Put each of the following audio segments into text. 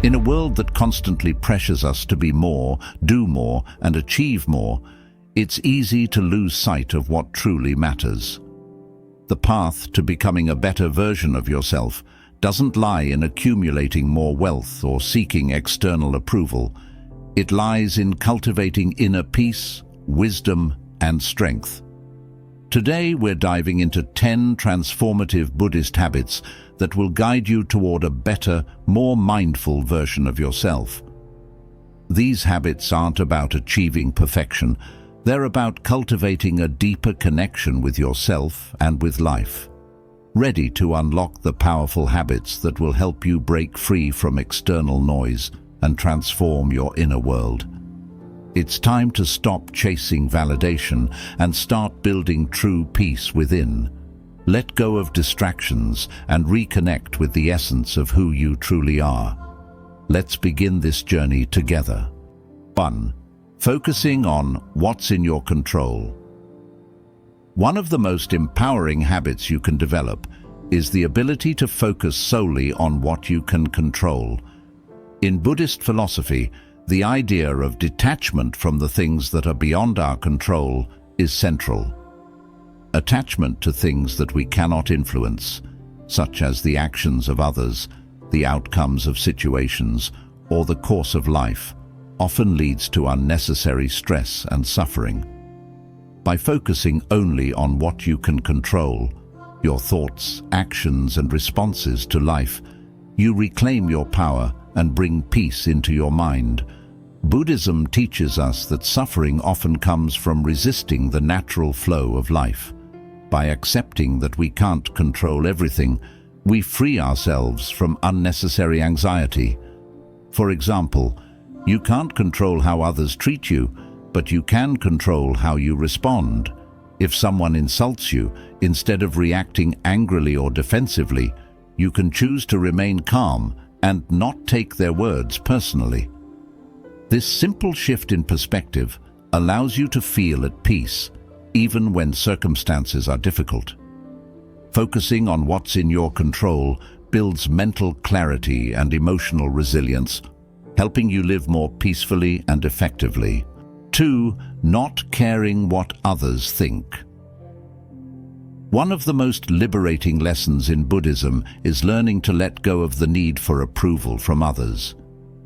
In a world that constantly pressures us to be more, do more, and achieve more, it's easy to lose sight of what truly matters. The path to becoming a better version of yourself doesn't lie in accumulating more wealth or seeking external approval. It lies in cultivating inner peace, wisdom, and strength. Today we're diving into 10 transformative Buddhist habits that will guide you toward a better, more mindful version of yourself. These habits aren't about achieving perfection. They're about cultivating a deeper connection with yourself and with life. Ready to unlock the powerful habits that will help you break free from external noise and transform your inner world. It's time to stop chasing validation and start building true peace within. Let go of distractions and reconnect with the essence of who you truly are. Let's begin this journey together. 1. Focusing on what's in your control. One of the most empowering habits you can develop is the ability to focus solely on what you can control. In Buddhist philosophy, the idea of detachment from the things that are beyond our control is central. Attachment to things that we cannot influence, such as the actions of others, the outcomes of situations, or the course of life, often leads to unnecessary stress and suffering. By focusing only on what you can control, your thoughts, actions, and responses to life, you reclaim your power and bring peace into your mind. Buddhism teaches us that suffering often comes from resisting the natural flow of life. By accepting that we can't control everything, we free ourselves from unnecessary anxiety. For example, you can't control how others treat you, but you can control how you respond. If someone insults you, instead of reacting angrily or defensively, you can choose to remain calm and not take their words personally. This simple shift in perspective allows you to feel at peace, even when circumstances are difficult. Focusing on what's in your control builds mental clarity and emotional resilience, helping you live more peacefully and effectively. 2. Not caring what others think. One of the most liberating lessons in Buddhism is learning to let go of the need for approval from others.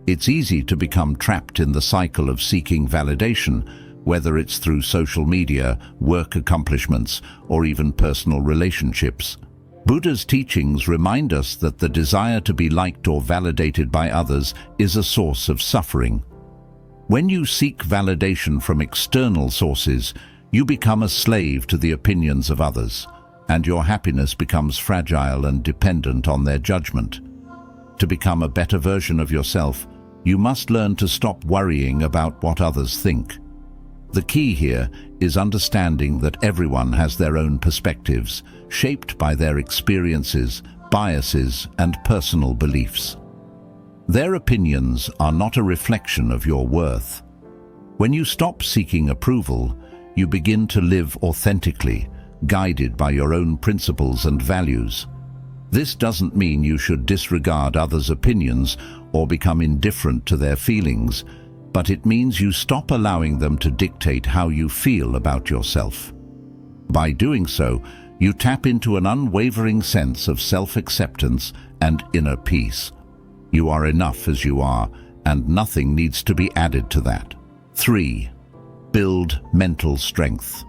It's easy to become trapped in the cycle of seeking validation, whether it's through social media, work accomplishments, or even personal relationships. Buddha's teachings remind us that the desire to be liked or validated by others is a source of suffering. When you seek validation from external sources, you become a slave to the opinions of others, and your happiness becomes fragile and dependent on their judgment. To become a better version of yourself, you must learn to stop worrying about what others think. The key here is understanding that everyone has their own perspectives, shaped by their experiences, biases, and personal beliefs. Their opinions are not a reflection of your worth. When you stop seeking approval, you begin to live authentically, guided by your own principles and values. This doesn't mean you should disregard others' opinions or become indifferent to their feelings, but it means you stop allowing them to dictate how you feel about yourself. By doing so, you tap into an unwavering sense of self-acceptance and inner peace. You are enough as you are, and nothing needs to be added to that. 3. Build mental strength.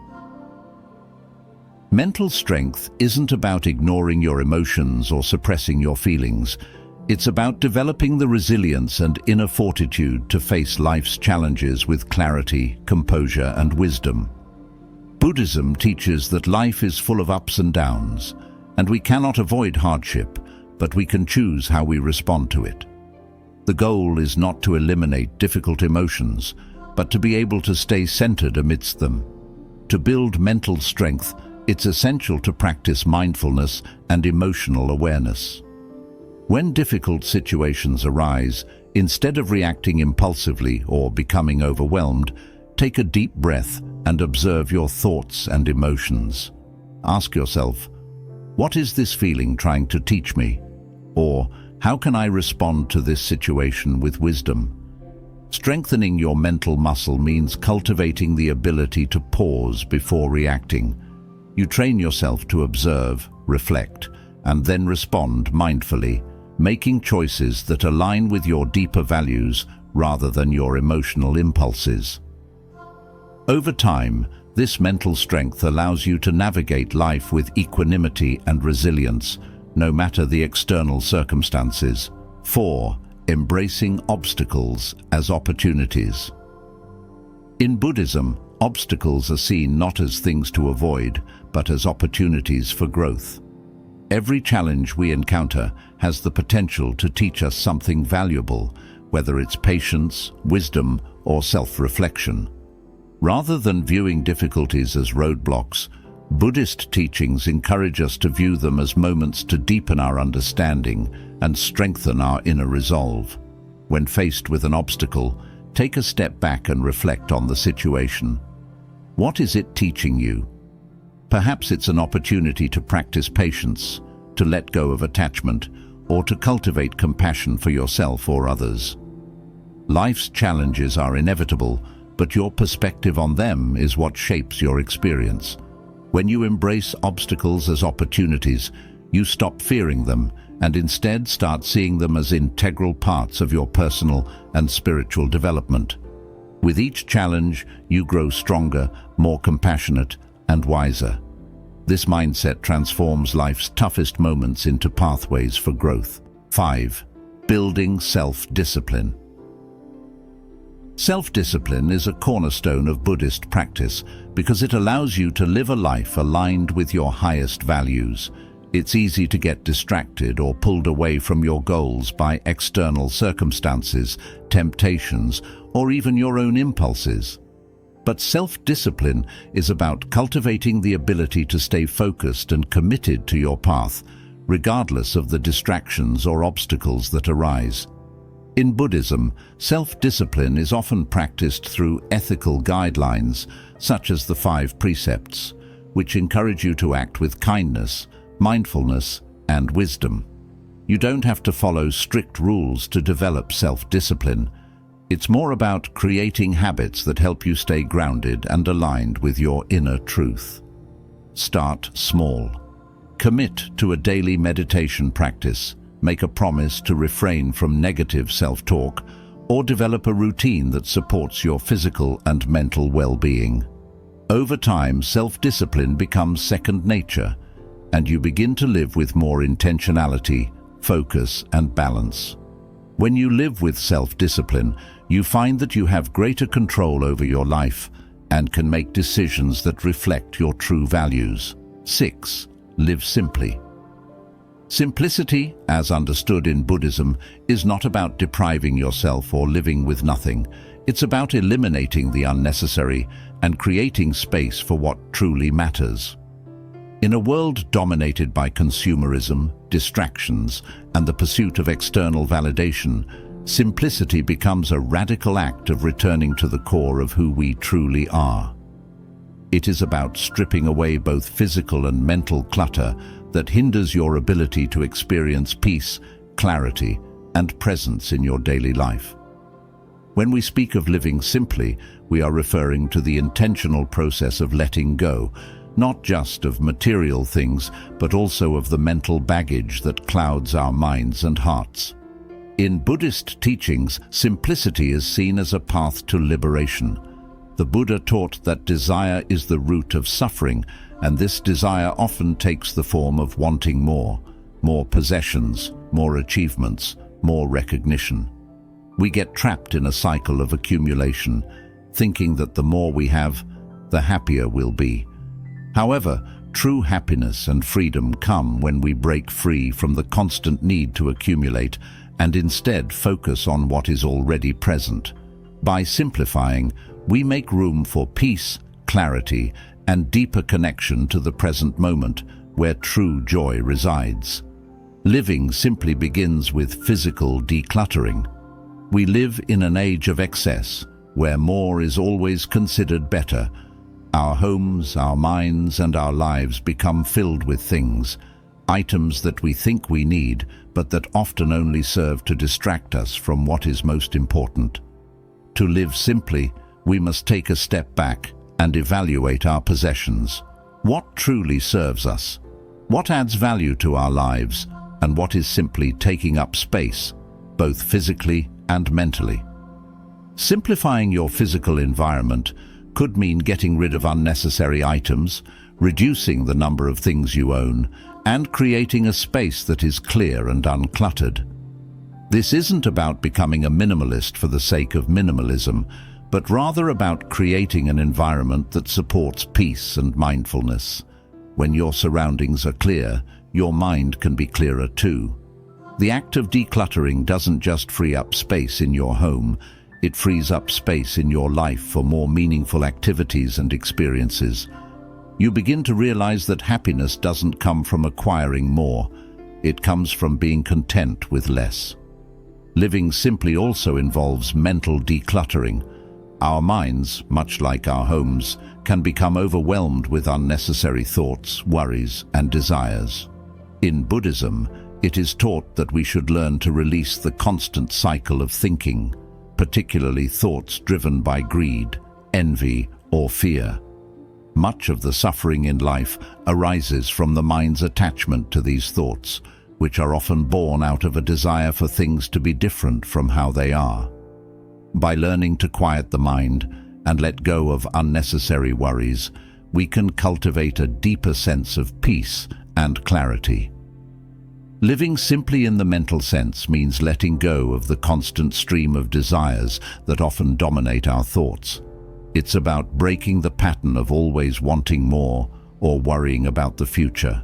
Mental strength isn't about ignoring your emotions or suppressing your feelings. It's about developing the resilience and inner fortitude to face life's challenges with clarity, composure, and wisdom. Buddhism teaches that life is full of ups and downs, and we cannot avoid hardship, but we can choose how we respond to it. The goal is not to eliminate difficult emotions, but to be able to stay centered amidst them. To build mental strength, it's essential to practice mindfulness and emotional awareness. When difficult situations arise, instead of reacting impulsively or becoming overwhelmed, take a deep breath and observe your thoughts and emotions. Ask yourself, what is this feeling trying to teach me? Or, How can I respond to this situation with wisdom? Strengthening your mental muscle means cultivating the ability to pause before reacting. You train yourself to observe, reflect, and then respond mindfully, making choices that align with your deeper values rather than your emotional impulses. Over time, this mental strength allows you to navigate life with equanimity and resilience, no matter the external circumstances. 4. Embracing obstacles as opportunities. In Buddhism, obstacles are seen not as things to avoid, but as opportunities for growth. Every challenge we encounter has the potential to teach us something valuable, whether it's patience, wisdom, or self-reflection. Rather than viewing difficulties as roadblocks, Buddhist teachings encourage us to view them as moments to deepen our understanding and strengthen our inner resolve. When faced with an obstacle, take a step back and reflect on the situation. What is it teaching you? Perhaps it's an opportunity to practice patience, to let go of attachment, or to cultivate compassion for yourself or others. Life's challenges are inevitable, but your perspective on them is what shapes your experience. When you embrace obstacles as opportunities, you stop fearing them and instead start seeing them as integral parts of your personal and spiritual development. With each challenge, you grow stronger, more compassionate, and wiser. This mindset transforms life's toughest moments into pathways for growth. 5. Building self-discipline. Self-discipline is a cornerstone of Buddhist practice because it allows you to live a life aligned with your highest values. It's easy to get distracted or pulled away from your goals by external circumstances, temptations, or even your own impulses. But self-discipline is about cultivating the ability to stay focused and committed to your path, regardless of the distractions or obstacles that arise. In Buddhism, self-discipline is often practiced through ethical guidelines, such as the 5 precepts, which encourage you to act with kindness, mindfulness, and wisdom. You don't have to follow strict rules to develop self-discipline. It's more about creating habits that help you stay grounded and aligned with your inner truth. Start small. Commit to a daily meditation practice. Make a promise to refrain from negative self-talk, or develop a routine that supports your physical and mental well-being. Over time, self-discipline becomes second nature, and you begin to live with more intentionality, focus, and balance. When you live with self-discipline, you find that you have greater control over your life and can make decisions that reflect your true values. 6. Live simply. Simplicity, as understood in Buddhism, is not about depriving yourself or living with nothing. It's about eliminating the unnecessary and creating space for what truly matters. In a world dominated by consumerism, distractions, and the pursuit of external validation, simplicity becomes a radical act of returning to the core of who we truly are. It is about stripping away both physical and mental clutter that hinders your ability to experience peace, clarity, and presence in your daily life. When we speak of living simply, we are referring to the intentional process of letting go, not just of material things, but also of the mental baggage that clouds our minds and hearts. In Buddhist teachings, simplicity is seen as a path to liberation. The Buddha taught that desire is the root of suffering, and this desire often takes the form of wanting more possessions, more achievements, more recognition. We get trapped in a cycle of accumulation, thinking that the more we have, the happier we'll be. However, true happiness and freedom come when we break free from the constant need to accumulate and instead focus on what is already present. By simplifying, we make room for peace, clarity, and deeper connection to the present moment, where true joy resides. Living simply begins with physical decluttering. We live in an age of excess, where more is always considered better. Our homes, our minds, and our lives become filled with things. items that we think we need, but that often only serve to distract us from what is most important. To live simply, we must take a step back and evaluate our possessions. What truly serves us? What adds value to our lives? And what is simply taking up space, both physically and mentally? Simplifying your physical environment could mean getting rid of unnecessary items, reducing the number of things you own, and creating a space that is clear and uncluttered. This isn't about becoming a minimalist for the sake of minimalism, but rather about creating an environment that supports peace and mindfulness. When your surroundings are clear, your mind can be clearer too. The act of decluttering doesn't just free up space in your home, it frees up space in your life for more meaningful activities and experiences. You begin to realize that happiness doesn't come from acquiring more, it comes from being content with less. Living simply also involves mental decluttering. Our minds, much like our homes, can become overwhelmed with unnecessary thoughts, worries, and desires. In Buddhism, it is taught that we should learn to release the constant cycle of thinking, particularly thoughts driven by greed, envy, or fear. Much of the suffering in life arises from the mind's attachment to these thoughts, which are often born out of a desire for things to be different from how they are. By learning to quiet the mind and let go of unnecessary worries, we can cultivate a deeper sense of peace and clarity. Living simply in the mental sense means letting go of the constant stream of desires that often dominate our thoughts. It's about breaking the pattern of always wanting more or worrying about the future.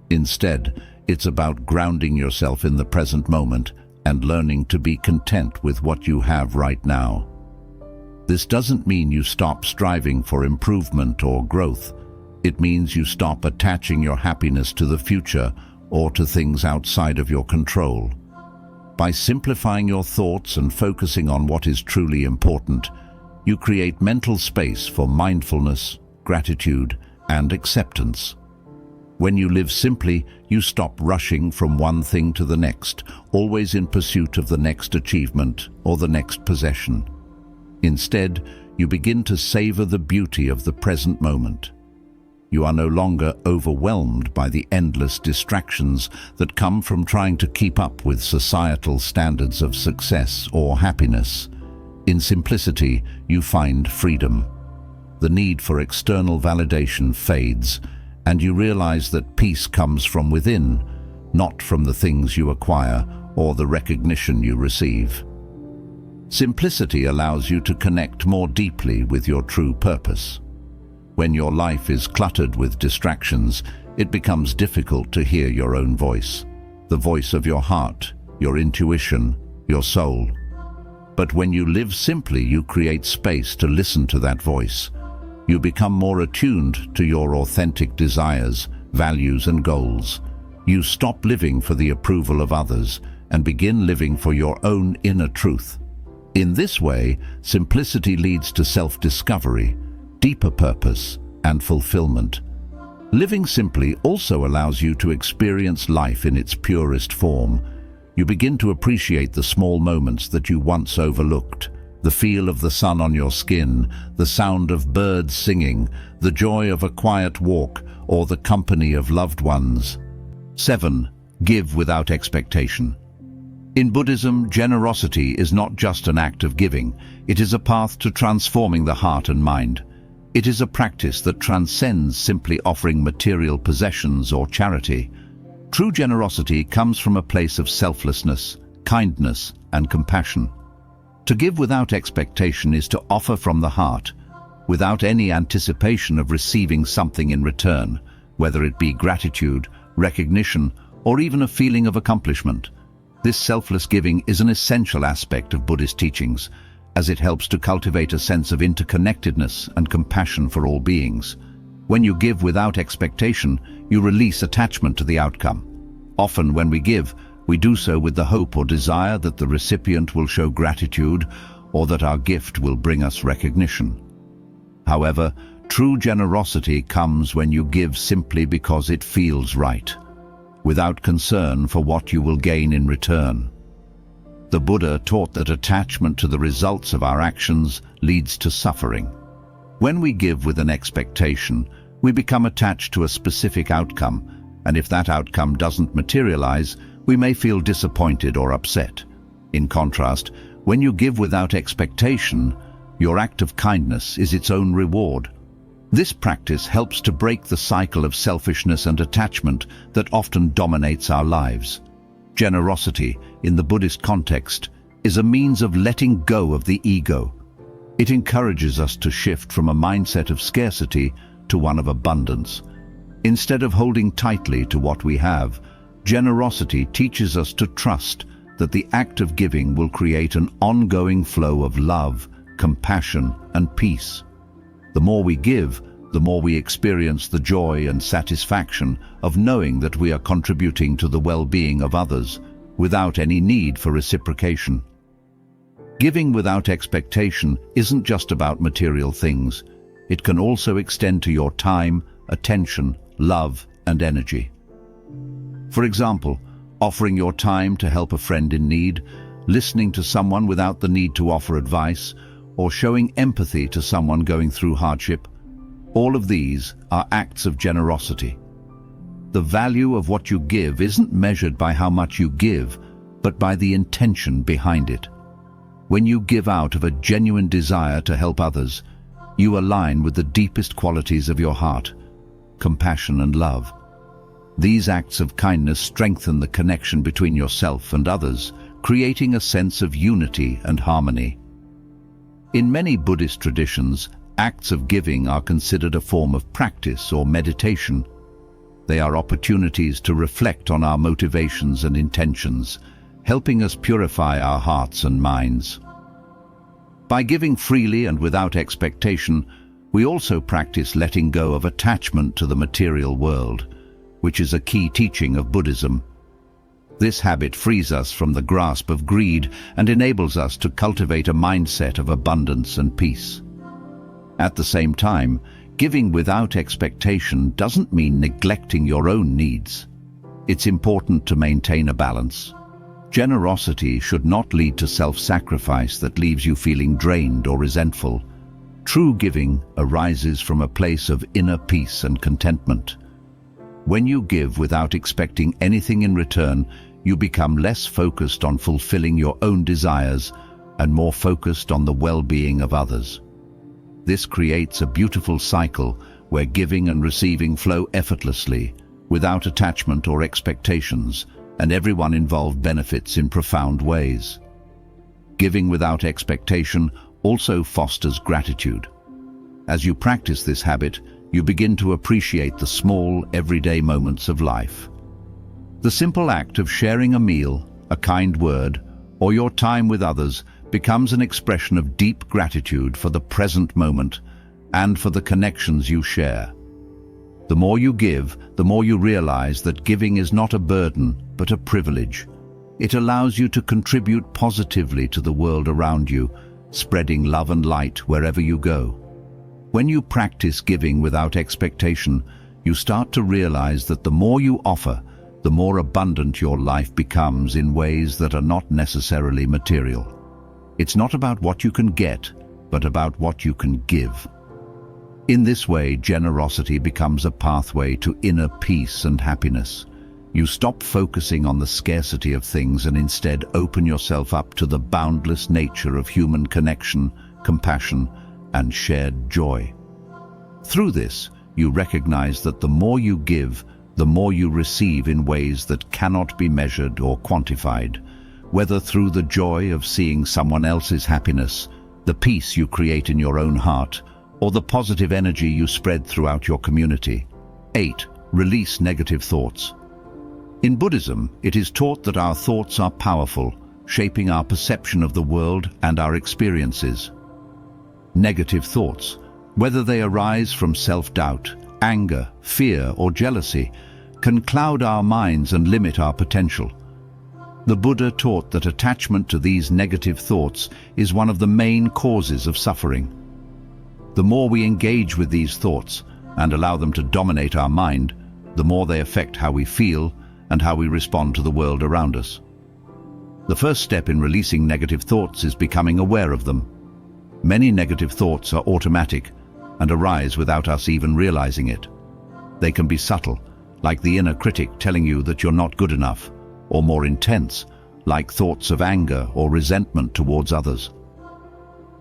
Instead, it's about grounding yourself in the present moment and learning to be content with what you have right now. This doesn't mean you stop striving for improvement or growth. It means you stop attaching your happiness to the future or to things outside of your control. By simplifying your thoughts and focusing on what is truly important, you create mental space for mindfulness, gratitude, and acceptance. When you live simply, you stop rushing from one thing to the next, always in pursuit of the next achievement or the next possession. Instead, you begin to savor the beauty of the present moment. You are no longer overwhelmed by the endless distractions that come from trying to keep up with societal standards of success or happiness. In simplicity, you find freedom. The need for external validation fades, and you realize that peace comes from within, not from the things you acquire or the recognition you receive. Simplicity allows you to connect more deeply with your true purpose. When your life is cluttered with distractions, it becomes difficult to hear your own voice, the voice of your heart, your intuition, your soul. But when you live simply, you create space to listen to that voice. You become more attuned to your authentic desires, values, and goals. You stop living for the approval of others and begin living for your own inner truth. In this way, simplicity leads to self-discovery, deeper purpose, and fulfillment. Living simply also allows you to experience life in its purest form. You begin to appreciate the small moments that you once overlooked. The feel of the sun on your skin, the sound of birds singing, the joy of a quiet walk, or the company of loved ones. 7. Give without expectation. In Buddhism, generosity is not just an act of giving, it is a path to transforming the heart and mind. It is a practice that transcends simply offering material possessions or charity. True generosity comes from a place of selflessness, kindness, and compassion. To give without expectation is to offer from the heart, without any anticipation of receiving something in return, whether it be gratitude, recognition, or even a feeling of accomplishment. This selfless giving is an essential aspect of Buddhist teachings, as it helps to cultivate a sense of interconnectedness and compassion for all beings. When you give without expectation, you release attachment to the outcome. Often when we give, we do so with the hope or desire that the recipient will show gratitude or that our gift will bring us recognition. However, true generosity comes when you give simply because it feels right. without concern for what you will gain in return. The Buddha taught that attachment to the results of our actions leads to suffering. When we give with an expectation, we become attached to a specific outcome, and if that outcome doesn't materialize, we may feel disappointed or upset. In contrast, when you give without expectation, your act of kindness is its own reward. This practice helps to break the cycle of selfishness and attachment that often dominates our lives. Generosity, in the Buddhist context, is a means of letting go of the ego. It encourages us to shift from a mindset of scarcity to one of abundance. Instead of holding tightly to what we have, generosity teaches us to trust that the act of giving will create an ongoing flow of love, compassion, and peace. The more we give, the more we experience the joy and satisfaction of knowing that we are contributing to the well-being of others without any need for reciprocation. Giving without expectation isn't just about material things. It can also extend to your time, attention, love, and energy. For example, offering your time to help a friend in need, listening to someone without the need to offer advice, or showing empathy to someone going through hardship. All of these are acts of generosity. The value of what you give isn't measured by how much you give, but by the intention behind it. When you give out of a genuine desire to help others, you align with the deepest qualities of your heart, compassion and love. These acts of kindness strengthen the connection between yourself and others, creating a sense of unity and harmony. In many Buddhist traditions, acts of giving are considered a form of practice or meditation. They are opportunities to reflect on our motivations and intentions, helping us purify our hearts and minds. By giving freely and without expectation, we also practice letting go of attachment to the material world, which is a key teaching of Buddhism. This habit frees us from the grasp of greed and enables us to cultivate a mindset of abundance and peace. At the same time, giving without expectation doesn't mean neglecting your own needs. It's important to maintain a balance. Generosity should not lead to self-sacrifice that leaves you feeling drained or resentful. True giving arises from a place of inner peace and contentment. When you give without expecting anything in return, you become less focused on fulfilling your own desires and more focused on the well-being of others. This creates a beautiful cycle where giving and receiving flow effortlessly, without attachment or expectations, and everyone involved benefits in profound ways. Giving without expectation also fosters gratitude. As you practice this habit, you begin to appreciate the small, everyday moments of life. The simple act of sharing a meal, a kind word, or your time with others becomes an expression of deep gratitude for the present moment and for the connections you share. The more you give, the more you realize that giving is not a burden, but a privilege. It allows you to contribute positively to the world around you, spreading love and light wherever you go. When you practice giving without expectation, you start to realize that the more you offer, the more abundant your life becomes in ways that are not necessarily material. It's not about what you can get, but about what you can give. In this way, generosity becomes a pathway to inner peace and happiness. You stop focusing on the scarcity of things and instead open yourself up to the boundless nature of human connection, compassion, and shared joy. Through this, you recognize that the more you give, the more you receive in ways that cannot be measured or quantified, whether through the joy of seeing someone else's happiness, the peace you create in your own heart, or the positive energy you spread throughout your community. 8. Release negative thoughts. In Buddhism, it is taught that our thoughts are powerful, shaping our perception of the world and our experiences. Negative thoughts, whether they arise from self-doubt, anger, fear, or jealousy, can cloud our minds and limit our potential. The Buddha taught that attachment to these negative thoughts is one of the main causes of suffering. The more we engage with these thoughts and allow them to dominate our mind, the more they affect how we feel and how we respond to the world around us. The first step in releasing negative thoughts is becoming aware of them. Many negative thoughts are automatic and arise without us even realizing it. They can be subtle, like the inner critic telling you that you're not good enough, or more intense, like thoughts of anger or resentment towards others.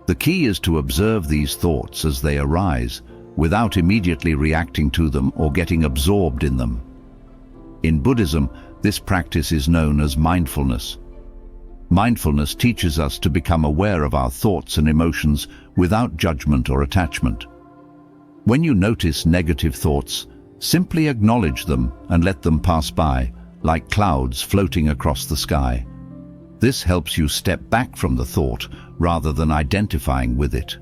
The key is to observe these thoughts as they arise, without immediately reacting to them or getting absorbed in them. In Buddhism, this practice is known as mindfulness. Mindfulness teaches us to become aware of our thoughts and emotions without judgment or attachment. When you notice negative thoughts, simply acknowledge them and let them pass by, like clouds floating across the sky. This helps you step back from the thought rather than identifying with it.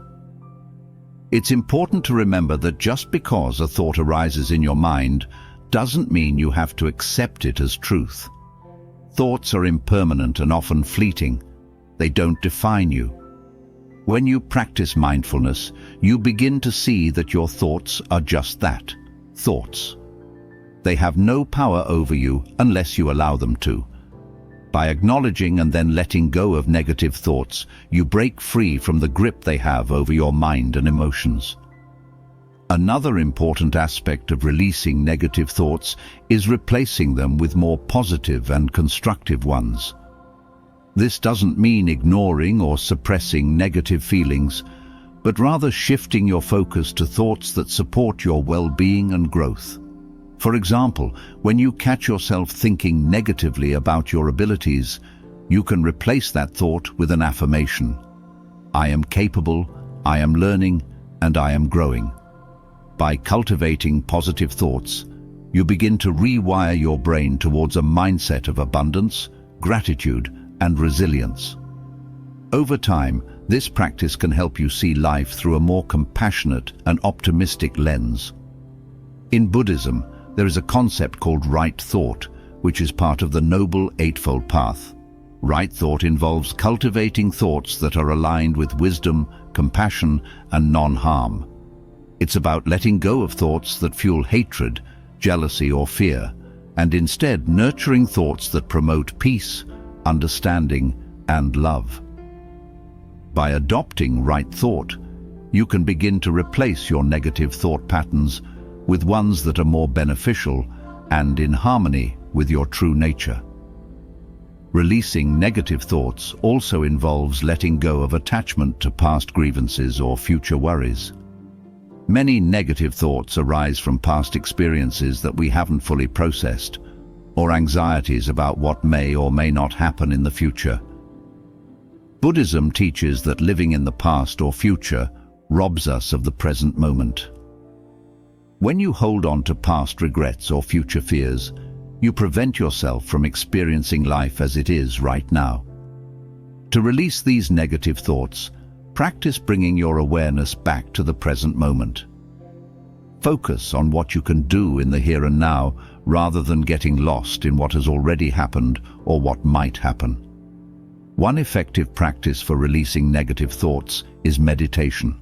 It's important to remember that just because a thought arises in your mind doesn't mean you have to accept it as truth. Thoughts are impermanent and often fleeting. They don't define you. When you practice mindfulness, you begin to see that your thoughts are just that, thoughts. They have no power over you unless you allow them to. By acknowledging and then letting go of negative thoughts, you break free from the grip they have over your mind and emotions. Another important aspect of releasing negative thoughts is replacing them with more positive and constructive ones. This doesn't mean ignoring or suppressing negative feelings, but rather shifting your focus to thoughts that support your well-being and growth. For example, when you catch yourself thinking negatively about your abilities, you can replace that thought with an affirmation. I am capable, I am learning, and I am growing. By cultivating positive thoughts, you begin to rewire your brain towards a mindset of abundance, gratitude, and resilience. Over time, this practice can help you see life through a more compassionate and optimistic lens. In Buddhism, there is a concept called right thought, which is part of the Noble Eightfold Path. Right thought involves cultivating thoughts that are aligned with wisdom, compassion, and non-harm. It's about letting go of thoughts that fuel hatred, jealousy, or fear, and instead nurturing thoughts that promote peace, understanding, and love. By adopting right thought, you can begin to replace your negative thought patterns with ones that are more beneficial and in harmony with your true nature. Releasing negative thoughts also involves letting go of attachment to past grievances or future worries. Many negative thoughts arise from past experiences that we haven't fully processed, or anxieties about what may or may not happen in the future. Buddhism teaches that living in the past or future robs us of the present moment. When you hold on to past regrets or future fears, you prevent yourself from experiencing life as it is right now. To release these negative thoughts, practice bringing your awareness back to the present moment. Focus on what you can do in the here and now rather than getting lost in what has already happened or what might happen. One effective practice for releasing negative thoughts is meditation.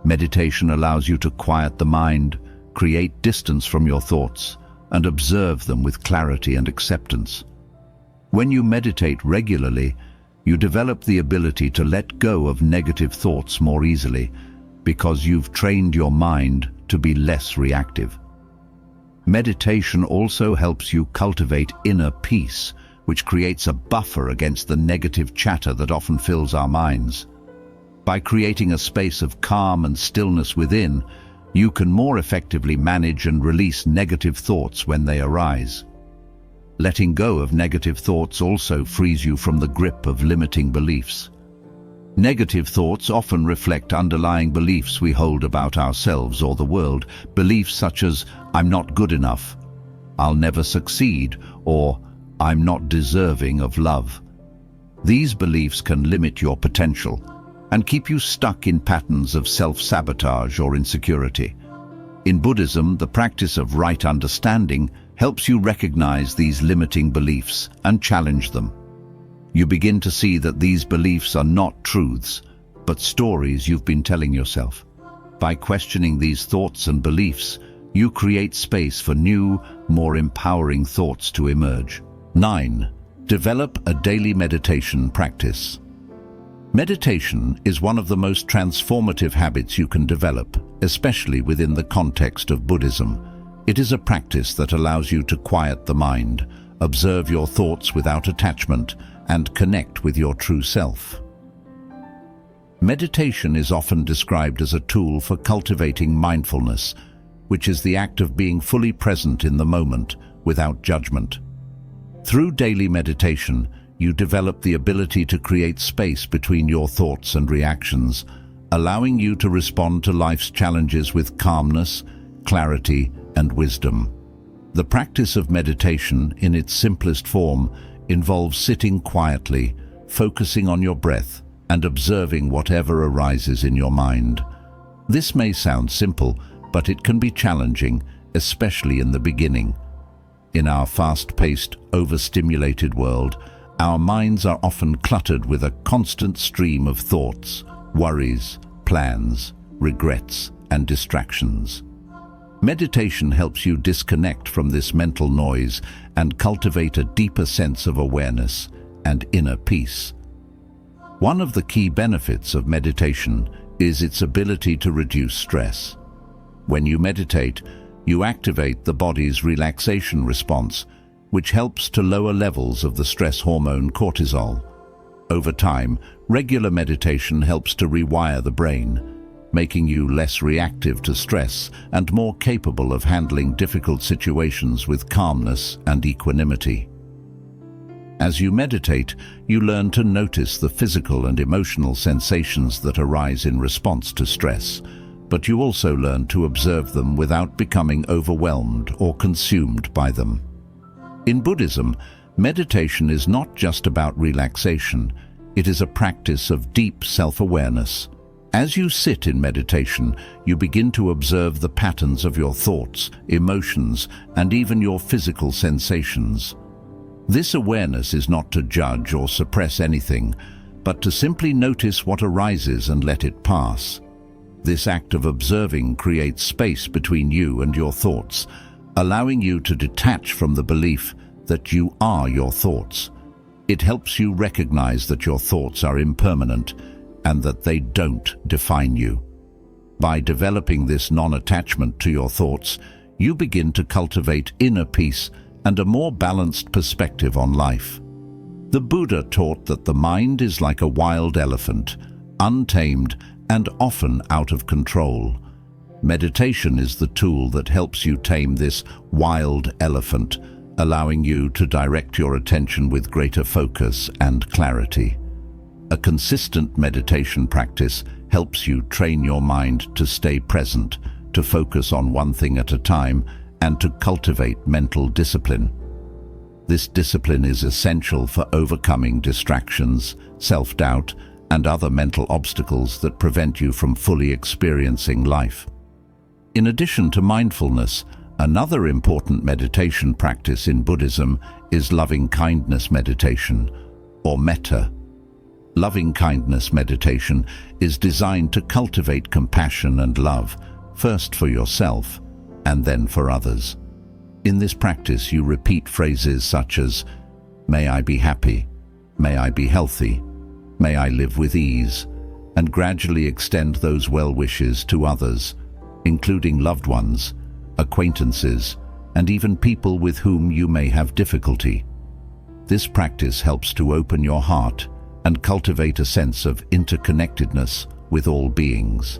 Meditation allows you to quiet the mind, create distance from your thoughts, and observe them with clarity and acceptance. When you meditate regularly, you develop the ability to let go of negative thoughts more easily because you've trained your mind to be less reactive. Meditation also helps you cultivate inner peace, which creates a buffer against the negative chatter that often fills our minds. By creating a space of calm and stillness within, you can more effectively manage and release negative thoughts when they arise. Letting go of negative thoughts also frees you from the grip of limiting beliefs. Negative thoughts often reflect underlying beliefs we hold about ourselves or the world, beliefs such as, I'm not good enough, I'll never succeed, or I'm not deserving of love. These beliefs can limit your potential and keep you stuck in patterns of self-sabotage or insecurity. In Buddhism, the practice of right understanding helps you recognize these limiting beliefs and challenge them. You begin to see that these beliefs are not truths, but stories you've been telling yourself. By questioning these thoughts and beliefs, You create space for new, more empowering thoughts to emerge. 9. Develop a daily meditation practice. Meditation is one of the most transformative habits you can develop, especially within the context of Buddhism. It is a practice that allows you to quiet the mind, observe your thoughts without attachment, and connect with your true self. Meditation is often described as a tool for cultivating mindfulness, which is the act of being fully present in the moment without judgment. Through daily meditation, you develop the ability to create space between your thoughts and reactions, allowing you to respond to life's challenges with calmness, clarity, and wisdom. The practice of meditation, in its simplest form, involves sitting quietly, focusing on your breath, and observing whatever arises in your mind. This may sound simple, but it can be challenging, especially in the beginning. In our fast-paced, overstimulated world, our minds are often cluttered with a constant stream of thoughts, worries, plans, regrets, and distractions. Meditation helps you disconnect from this mental noise and cultivate a deeper sense of awareness and inner peace. One of the key benefits of meditation is its ability to reduce stress. When you meditate, you activate the body's relaxation response, which helps to lower levels of the stress hormone cortisol. Over time, regular meditation helps to rewire the brain, making you less reactive to stress and more capable of handling difficult situations with calmness and equanimity. As you meditate, you learn to notice the physical and emotional sensations that arise in response to stress, but you also learn to observe them without becoming overwhelmed or consumed by them. In Buddhism, meditation is not just about relaxation, it is a practice of deep self-awareness. As you sit in meditation, you begin to observe the patterns of your thoughts, emotions, and even your physical sensations. This awareness is not to judge or suppress anything, but to simply notice what arises and let it pass. This act of observing creates space between you and your thoughts, allowing you to detach from the belief that you are your thoughts. It helps you recognize that your thoughts are impermanent and that they don't define you. By developing this non-attachment to your thoughts, you begin to cultivate inner peace and a more balanced perspective on life. The Buddha taught that the mind is like a wild elephant, untamed and often out of control. Meditation is the tool that helps you tame this wild elephant, allowing you to direct your attention with greater focus and clarity. A consistent meditation practice helps you train your mind to stay present, to focus on one thing at a time, and to cultivate mental discipline. This discipline is essential for overcoming distractions, self-doubt, and other mental obstacles that prevent you from fully experiencing life. In addition to mindfulness, another important meditation practice in Buddhism is loving-kindness meditation, or metta. Loving-kindness meditation is designed to cultivate compassion and love, first for yourself and then for others. In this practice, you repeat phrases such as, "May I be happy," "May I be healthy," "May I live with ease," and gradually extend those well wishes to others, including loved ones, acquaintances, and even people with whom you may have difficulty. This practice helps to open your heart and cultivate a sense of interconnectedness with all beings.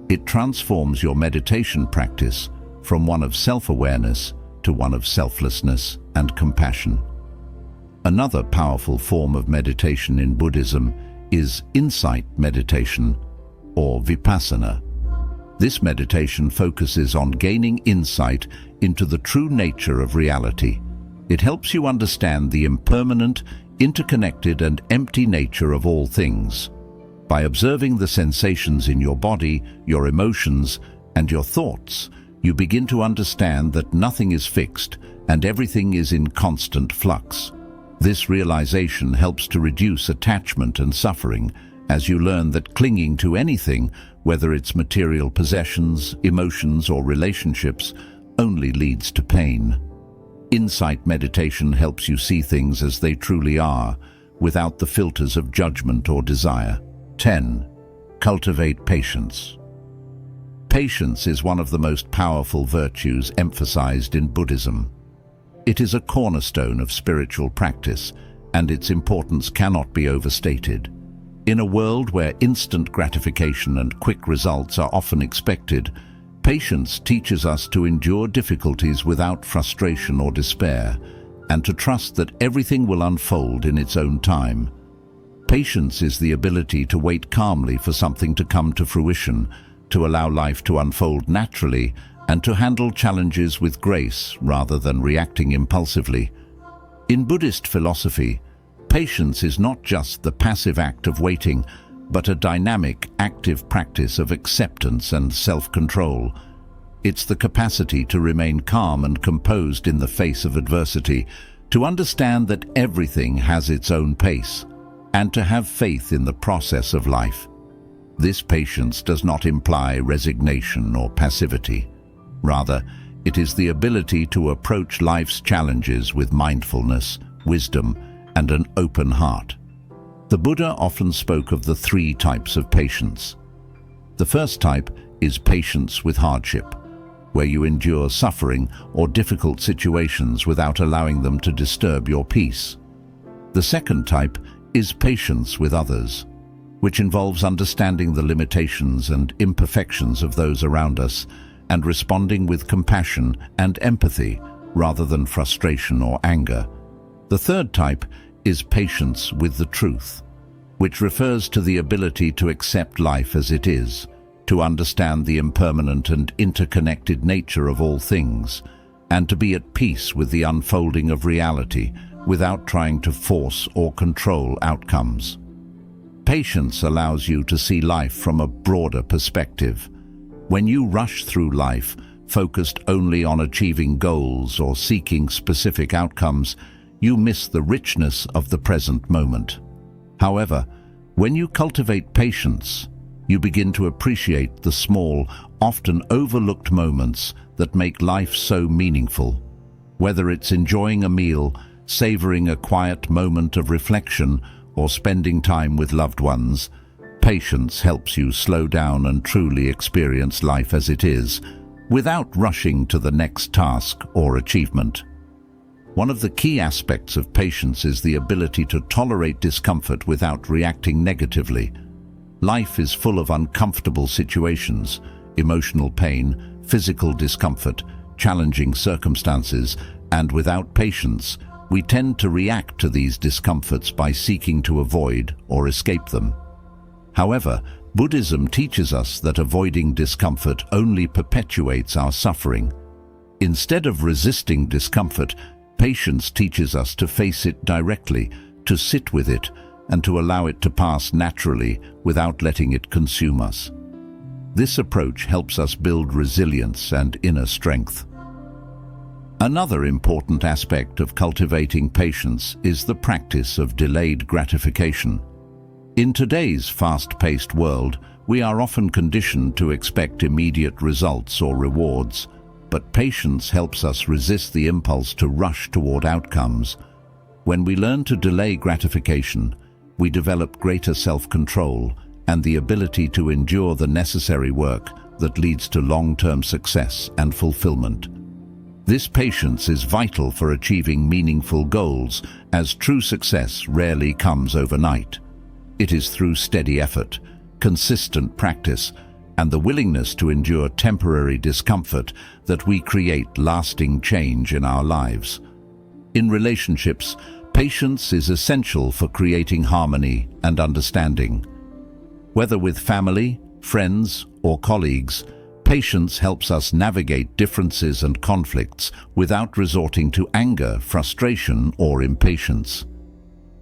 It transforms your meditation practice from one of self-awareness to one of selflessness and compassion. Another powerful form of meditation in Buddhism is insight meditation, or vipassana. This meditation focuses on gaining insight into the true nature of reality. It helps you understand the impermanent, interconnected and empty nature of all things. By observing the sensations in your body, your emotions, and your thoughts, you begin to understand that nothing is fixed and everything is in constant flux. This realization helps to reduce attachment and suffering, as you learn that clinging to anything, whether it's material possessions, emotions, or relationships, only leads to pain. Insight meditation helps you see things as they truly are, without the filters of judgment or desire. 10. Cultivate patience. Patience is one of the most powerful virtues emphasized in Buddhism. It is a cornerstone of spiritual practice, and its importance cannot be overstated. In a world where instant gratification and quick results are often expected, patience teaches us to endure difficulties without frustration or despair, and to trust that everything will unfold in its own time. Patience is the ability to wait calmly for something to come to fruition, to allow life to unfold naturally, and to handle challenges with grace rather than reacting impulsively. In Buddhist philosophy, patience is not just the passive act of waiting, but a dynamic, active practice of acceptance and self-control. It's the capacity to remain calm and composed in the face of adversity, to understand that everything has its own pace, and to have faith in the process of life. This patience does not imply resignation or passivity. Rather, it is the ability to approach life's challenges with mindfulness, wisdom, and an open heart. The Buddha often spoke of the 3 types of patience. The first type is patience with hardship, where you endure suffering or difficult situations without allowing them to disturb your peace. The second type is patience with others, which involves understanding the limitations and imperfections of those around us and responding with compassion and empathy rather than frustration or anger. The third type is patience with the truth, which refers to the ability to accept life as it is, to understand the impermanent and interconnected nature of all things, and to be at peace with the unfolding of reality without trying to force or control outcomes. Patience allows you to see life from a broader perspective. When you rush through life, focused only on achieving goals or seeking specific outcomes, you miss the richness of the present moment. However, when you cultivate patience, you begin to appreciate the small, often overlooked moments that make life so meaningful. Whether it's enjoying a meal, savoring a quiet moment of reflection, or spending time with loved ones, patience helps you slow down and truly experience life as it is, without rushing to the next task or achievement. One of the key aspects of patience is the ability to tolerate discomfort without reacting negatively. Life is full of uncomfortable situations, emotional pain, physical discomfort, challenging circumstances, and without patience, we tend to react to these discomforts by seeking to avoid or escape them. However, Buddhism teaches us that avoiding discomfort only perpetuates our suffering. Instead of resisting discomfort, patience teaches us to face it directly, to sit with it, and to allow it to pass naturally without letting it consume us. This approach helps us build resilience and inner strength. Another important aspect of cultivating patience is the practice of delayed gratification. In today's fast-paced world, we are often conditioned to expect immediate results or rewards, but patience helps us resist the impulse to rush toward outcomes. When we learn to delay gratification, we develop greater self-control and the ability to endure the necessary work that leads to long-term success and fulfillment. This patience is vital for achieving meaningful goals, as true success rarely comes overnight. It is through steady effort, consistent practice, and the willingness to endure temporary discomfort that we create lasting change in our lives. In relationships, patience is essential for creating harmony and understanding. Whether with family, friends, or colleagues, patience helps us navigate differences and conflicts without resorting to anger, frustration, or impatience.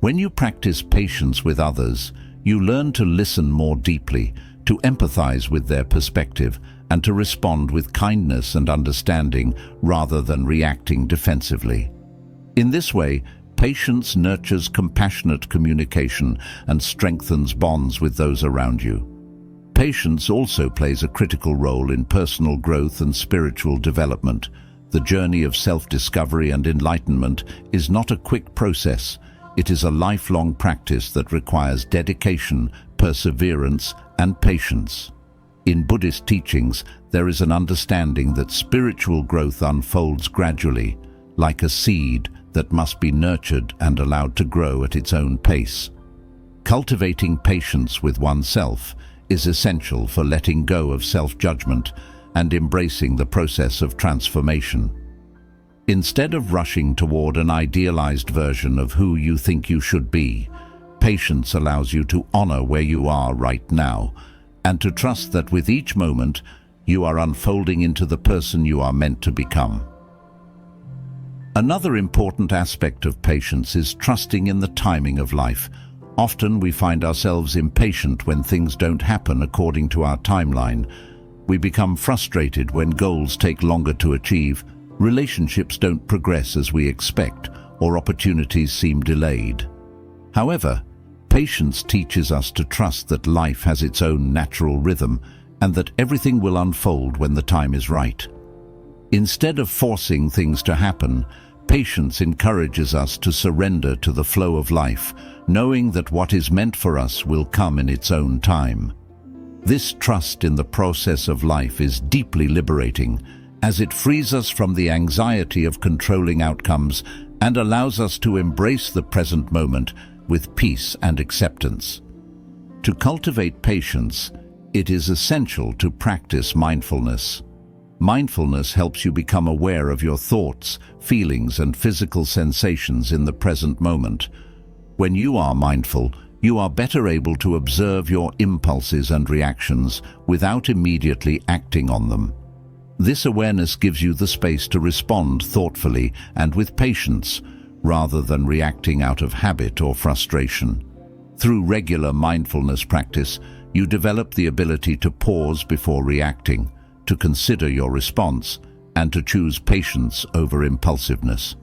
When you practice patience with others, you learn to listen more deeply, to empathize with their perspective, and to respond with kindness and understanding rather than reacting defensively. In this way, patience nurtures compassionate communication and strengthens bonds with those around you. Patience also plays a critical role in personal growth and spiritual development. The journey of self-discovery and enlightenment is not a quick process. It is a lifelong practice that requires dedication, perseverance, and patience. In Buddhist teachings, there is an understanding that spiritual growth unfolds gradually, like a seed that must be nurtured and allowed to grow at its own pace. Cultivating patience with oneself is essential for letting go of self-judgment and embracing the process of transformation. Instead of rushing toward an idealized version of who you think you should be, patience allows you to honor where you are right now and to trust that with each moment you are unfolding into the person you are meant to become. Another important aspect of patience is trusting in the timing of life. Often we find ourselves impatient when things don't happen according to our timeline. We become frustrated when goals take longer to achieve, relationships don't progress as we expect, or opportunities seem delayed. However, patience teaches us to trust that life has its own natural rhythm and that everything will unfold when the time is right. Instead of forcing things to happen, patience encourages us to surrender to the flow of life, knowing that what is meant for us will come in its own time. This trust in the process of life is deeply liberating, as it frees us from the anxiety of controlling outcomes and allows us to embrace the present moment with peace and acceptance. To cultivate patience, it is essential to practice mindfulness. Mindfulness helps you become aware of your thoughts, feelings, and physical sensations in the present moment. When you are mindful, you are better able to observe your impulses and reactions without immediately acting on them. This awareness gives you the space to respond thoughtfully and with patience, rather than reacting out of habit or frustration. Through regular mindfulness practice, you develop the ability to pause before reacting, to consider your response, and to choose patience over impulsiveness.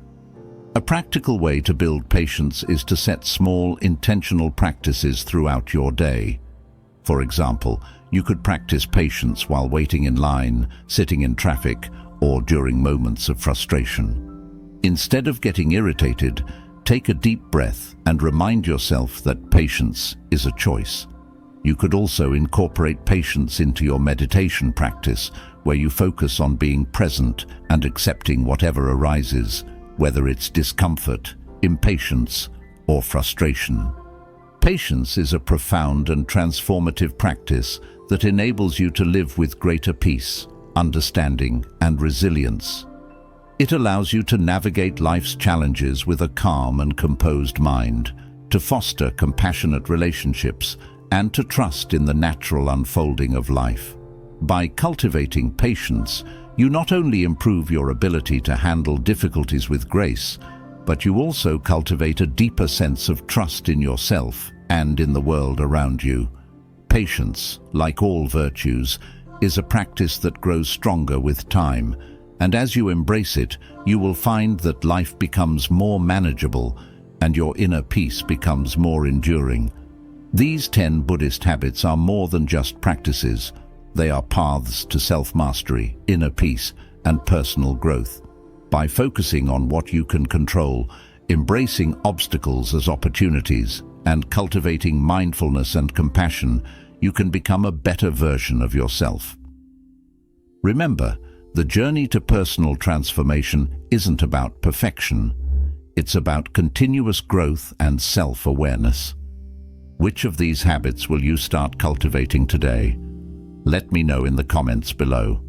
A practical way to build patience is to set small, intentional practices throughout your day. For example, you could practice patience while waiting in line, sitting in traffic, or during moments of frustration. Instead of getting irritated, take a deep breath and remind yourself that patience is a choice. You could also incorporate patience into your meditation practice, where you focus on being present and accepting whatever arises, whether it's discomfort, impatience, or frustration. Patience is a profound and transformative practice that enables you to live with greater peace, understanding, and resilience. It allows you to navigate life's challenges with a calm and composed mind, to foster compassionate relationships, and to trust in the natural unfolding of life. By cultivating patience, you not only improve your ability to handle difficulties with grace, but you also cultivate a deeper sense of trust in yourself and in the world around you. Patience, like all virtues, is a practice that grows stronger with time, and as you embrace it, you will find that life becomes more manageable and your inner peace becomes more enduring. These 10 Buddhist habits are more than just practices. They are paths to self-mastery, inner peace, and personal growth. By focusing on what you can control, embracing obstacles as opportunities, and cultivating mindfulness and compassion, you can become a better version of yourself. Remember, the journey to personal transformation isn't about perfection. It's about continuous growth and self-awareness. Which of these habits will you start cultivating today? Let me know in the comments below.